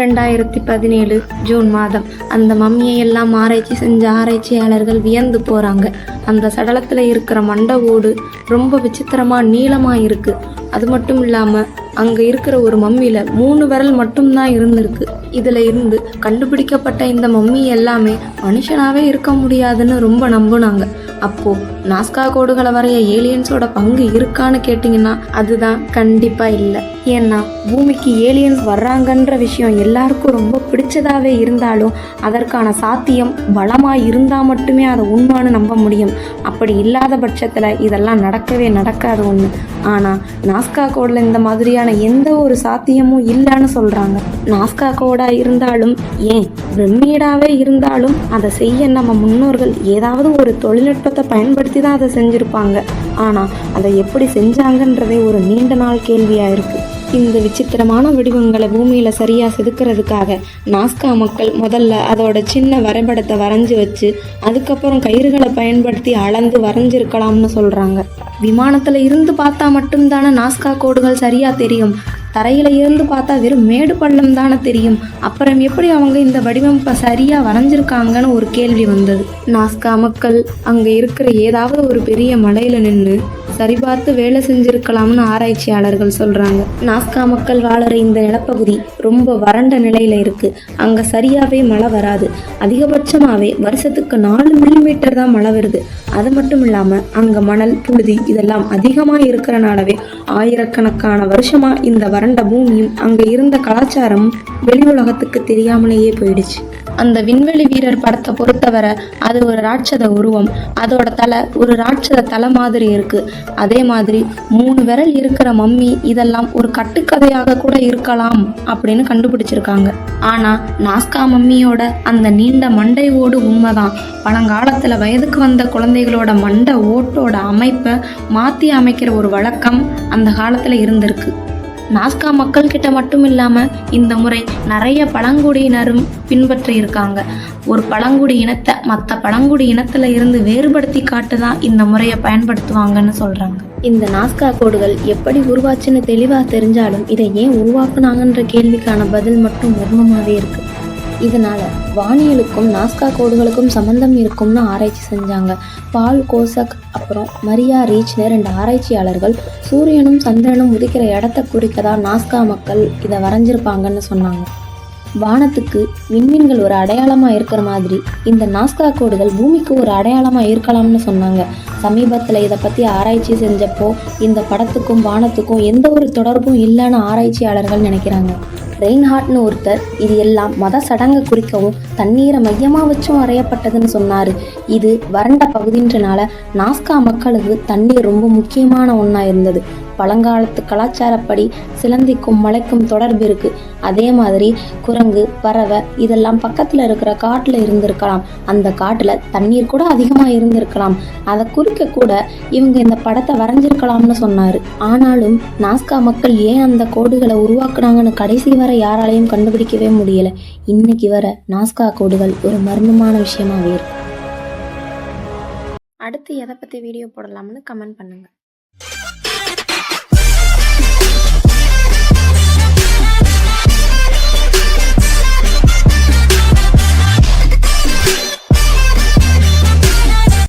2017 June மாதம் அந்த மம்மியை எல்லாம் ஆராய்ச்சி செஞ்ச ஆராய்ச்சியாளர்கள் வியந்து போகிறாங்க. அந்த சடலத்தில் இருக்கிற மண்டை ஓடு ரொம்ப விசித்திரமாக நீளமாக இருக்குது. அது மட்டும் இல்லாமல் அங்கே இருக்கிற ஒரு மம்மியில் 3 விரல் மட்டும்தான் இருந்திருக்கு. இதில் இருந்து கண்டுபிடிக்கப்பட்ட இந்த மம்மி எல்லாமே மனுஷனாகவே இருக்க முடியாதுன்னு ரொம்ப நம்புனாங்க. அப்போது நாஸ்கா கோடுகளை வரைய ஏலியன்ஸோட பங்கு இருக்கான்னு கேட்டிங்கன்னா அதுதான் கண்டிப்பாக இல்லை. ஏன்னா பூமிக்கு ஏலியன்ஸ் வர்றாங்கன்ற விஷயம் எல்லாருக்கும் ரொம்ப பிடிச்சதாகவே இருந்தாலும் அதற்கான சாத்தியம் பலமாக இருந்தால் மட்டுமே அதை உண்மைன்னு நம்ப முடியும். அப்படி இல்லாத பட்சத்தில் இதெல்லாம் நடக்கவே நடக்காது ஒன்று. ஆனால் நாஸ்கா கோடில் இந்த மாதிரியான எந்த ஒரு சாத்தியமும் இல்லைன்னு சொல்கிறாங்க. நாஸ்கா கோடாக இருந்தாலும் ஏன் பிரம்மீடாகவே இருந்தாலும் அதை செய்ய நம்ம முன்னோர்கள் ஏதாவது ஒரு தொழில்நுட்பத்தை பயன்படுத்தி தான் அதை செஞ்சுருப்பாங்க. ஆனால் அதை எப்படி செஞ்சாங்கன்றதே ஒரு நீண்ட நாள் கேள்வியாக இருக்குது. இந்த விசித்திரமான வடிவங்களை பூமியில் சரியாக செதுக்கிறதுக்காக நாஸ்கா மக்கள் முதல்ல அதோட சின்ன வரைபடத்தை வரைஞ்சி வச்சு அதுக்கப்புறம் கயிறுகளை பயன்படுத்தி அளந்து வரைஞ்சிருக்கலாம்னு சொல்கிறாங்க. விமானத்தில் இருந்து பார்த்தா மட்டும்தானே நாஸ்கா கோடுகள் சரியாக தெரியும். தரையில் இருந்து பார்த்தா வெறும் மேடு பள்ளம் தானே தெரியும். அப்புறம் எப்படி அவங்க இந்த வடிவமைப்பை சரியாக வரைஞ்சிருக்காங்கன்னு ஒரு கேள்வி வந்தது. நாஸ்கா மக்கள் அங்கே இருக்கிற ஏதாவது ஒரு பெரிய மலையில் நின்று சரிபார்த்து வேலை செஞ்சுருக்கலாம்னு ஆராய்ச்சியாளர்கள் சொல்கிறாங்க. நாஸ்கா மக்கள் வாழற இந்த நிலப்பகுதி ரொம்ப வறண்ட நிலையில் இருக்குது. அங்கே சரியாகவே மழை வராது. அதிகபட்சமாகவே வருஷத்துக்கு 4 மில்லிமீட்டர் தான் மழை வருது. அது மட்டும் இல்லாமல் அங்கே மணல் புழுதி இதெல்லாம் அதிகமாக இருக்கிறனாலவே ஆயிரக்கணக்கான வருஷமாக இந்த வறண்ட பூமியும் அங்கே இருந்த கலாச்சாரமும் வெளி உலகத்துக்கு தெரியாமலேயே போயிடுச்சு. அந்த விண்வெளி வீரர் படத்தை பொறுத்தவரை அது ஒரு ராட்சத உருவம். அதோட தலை ஒரு ராட்சத தலை மாதிரி இருக்குது. அதே மாதிரி 3 விரல் இருக்கிற மம்மி இதெல்லாம் ஒரு கட்டுக்கதையாக கூட இருக்கலாம் அப்படின்னு கண்டுபிடிச்சிருக்காங்க. ஆனால் நாஸ்கா மம்மியோட அந்த நீண்ட மண்டை ஓடு உண்மைதான். பழங்காலத்தில் வயதுக்கு வந்த குழந்தைகளோட மண்டை ஓட்டோட அமைப்பை மாற்றி அமைக்கிற ஒரு வழக்கம் அந்த காலத்தில் இருந்திருக்கு. நாஸ்கா மக்கள் கிட்ட மட்டும் இல்லாமல் இந்த முறை நிறைய பழங்குடியினரும் பின்பற்றி இருக்காங்க. ஒரு பழங்குடி இனத்தை மற்ற பழங்குடி இனத்தில் இருந்து வேறுபடுத்தி காட்டு தான் இந்த முறையை பயன்படுத்துவாங்கன்னு சொல்கிறாங்க. இந்த நாஸ்கா கோடுகள் எப்படி உருவாச்சுன்னு தெளிவாக தெரிஞ்சாலும் இதை ஏன் உருவாக்குனாங்கன்ற கேள்விக்கான பதில் மட்டும் மர்மமாகவே இருக்குது. இதனால் வானியலுக்கும் நாஸ்கா கோடுகளுக்கும் சம்மந்தம் இருக்கும்னு ஆராய்ச்சி செஞ்சாங்க. பால் கோசக் அப்புறம் மரியா ரீச்னு 2 ஆராய்ச்சியாளர்கள் சூரியனும் சந்திரனும் உதிக்கிற இடத்த குறிக்க தான் நாஸ்கா மக்கள் இதை வரைஞ்சிருப்பாங்கன்னு சொன்னாங்க. வானத்துக்கு விண்மீன்கள் ஒரு அடையாளமாக இருக்கிற மாதிரி இந்த நாஸ்கா கோடுகள் பூமிக்கு ஒரு அடையாளமாக இருக்கலாம்னு சொன்னாங்க. சமீபத்தில் இதை பற்றி ஆராய்ச்சி செஞ்சப்போ இந்த படத்துக்கும் வானத்துக்கும் எந்த ஒரு தொடர்பும் இல்லைன்னு ஆராய்ச்சியாளர்கள் நினைக்கிறாங்க. ரெயின்ஹார்ட்னு ஒருத்தர் இது எல்லாம் மத சடங்கை குறிக்கவும் தண்ணீரை மையமாக வச்சும் வரையப்பட்டதுன்னு சொன்னார். இது வறண்ட பகுதின்றனால நாஸ்கா மக்களுக்கு தண்ணீர் ரொம்ப முக்கியமான ஒன்றா இருந்தது. பழங்காலத்து கலாச்சாரப்படி சிலந்திக்கும் மலைக்கும் தொடர்பு இருக்குது. அதே மாதிரி குரங்கு பறவை இதெல்லாம் பக்கத்தில் இருக்கிற காட்டில் இருந்திருக்கலாம். அந்த காட்டில் தண்ணீர் கூட அதிகமாக இருந்திருக்கலாம். அதை குறிக்க கூட இவங்க இந்த படத்தை வரைஞ்சிருக்கலாம்னு சொன்னார். ஆனாலும் நாஸ்கா மக்கள் ஏன் அந்த கோடுகளை உருவாக்குனாங்கன்னு கடைசி வரை யாராலையும் கண்டுபிடிக்கவே முடியலை. இன்னைக்கு வர நாஸ்கா கோடுகள் ஒரு மர்மமான விஷயமாவே இருக்கு. அடுத்து எதை பற்றி வீடியோ போடலாம்னு கமெண்ட் பண்ணுங்கள்.